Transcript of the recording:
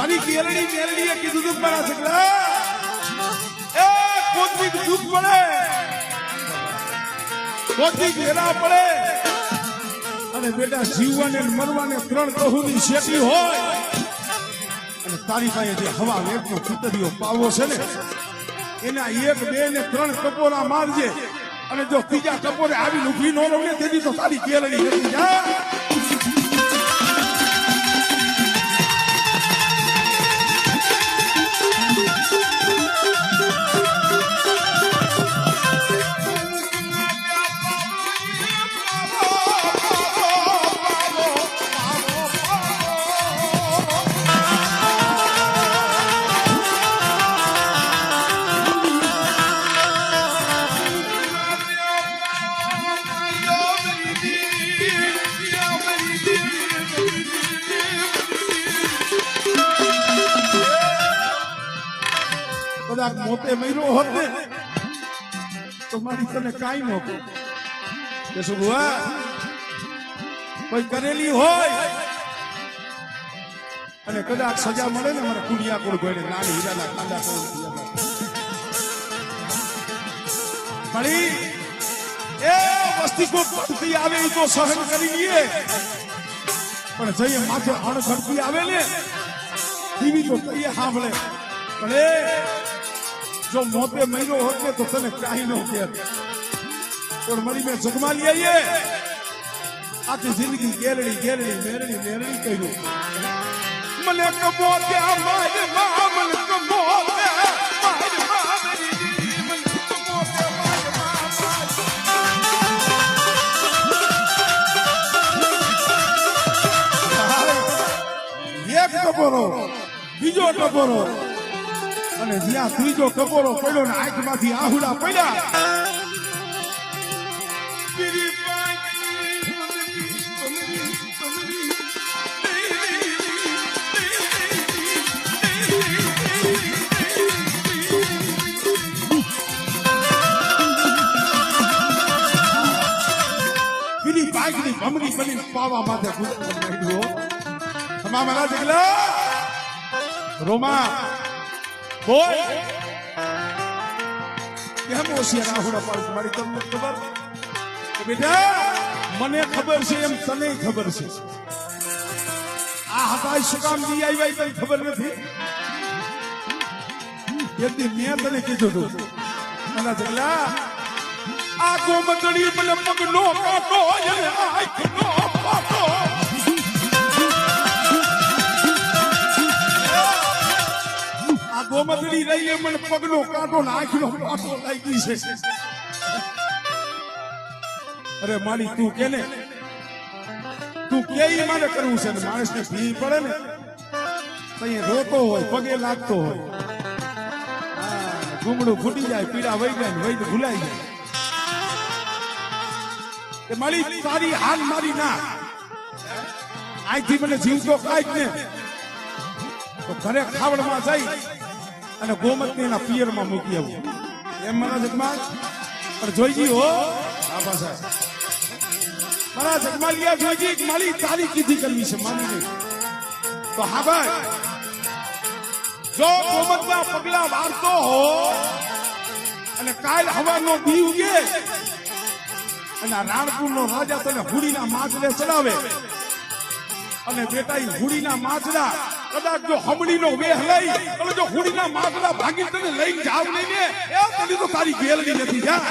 મારી કેરળી કેરળીએ કીધું તું મારા સગલા એ કોદીક દુખ પડે કોદીક હેરા પડે અને બેટા જીવવાને મરવાને 3 કહુની શેટી હોય અને તારી પાસે જે હવા વેગનો કુતરીઓ પાવો છે ને એના 1 2 ને 3 ટપોરા મારજે અને જો ત્રીજા ટપોરે આવી ઊભી નો રહે તેથી તો તારી કેરળી હતી જા કદાચ મોતે મર્યો હોત ને તો મારી તને કાઈ ન કહું કે શું બુઆ કોઈ કરેલી હોય અને કદાચ સજા મળે ને મારા કુડિયા કોડ ગોળે નાની હીરાના કાંડા મળી એ વસ્તી કો પડતી આવે એ તો સહન કરી લઈએ પણ જઈએ માથે અણઘડતી આવે ને ટીવી તો કહીએ સાંભળે પણ જો મોતે મહિનો હોત ને તો તને કાઈ ન કહે પણ મારી મેં જગમાં લઈ આવીએ આખી જિંદગી કેરળી કેરળી મેરળી મેરળી કહ્યું મને કબો ત્યાં માય મામલ કબો એક ટપોરો બીજો ટપોરો અને જ્યાં ત્રીજો ટપોરો પડ્યો ને આંખમાંથી આહુડા પડ્યા પીલી બાઈકની ભમરી બની પાવા માથે ગુજરો મારા જગલા રોમા બોલ કેમ ઓશિયા રાહુડા પાડ મારી તમને ખબર કે બેટા મને ખબર છે એમ તને ખબર છે આ હતાય શું કામ દી આવી તને ખબર નથી એથી મેં તને કીધું હતું મારા જગલા આ ગોમતડી મને પગનો કાંટો અને આંખનો પાટો ગોમતડી રહી મને પગનો કાંટો ને આંખનો પાટો લાગી છે અરે મારી તું કે ને તું કે મારે કરવું છે ને માણસને ભી પડે ને તો રોતો હોય પગે લાગતો હોય ઘૂમડું ફૂટી જાય પીડા વહી જાય ને વહી ભૂલાઈ જાય કે મારી તારી હાલ મારી ના અહીંથી મને જીવતો કાંઈક ને તો ઘરે ખાવડમાં જઈ અને ગોમતની એના પિયરમાં મૂકી આવું એમ મારા જગમાલ પણ જોઈજી હો આ પાછા મારા જગમાલિયા જોઈજી મારી તારી કીધી કરવી છે માની નહીં તો હા ભાઈ જો ગોમતના પગલા વારતો હો અને કાલ હવાનો દી ઉગે અને રાણપુરનો રાજા તને હુડીના માછલે ચડાવે અને બેટા ઈ હુડીના માછલા કદાચ જો હમણીનો વેહ લઈ અને જો હુડીના માછલા ભાગી તને લઈને જાવ નહીં ને એ તને તો તારી ગેલડી નથી જા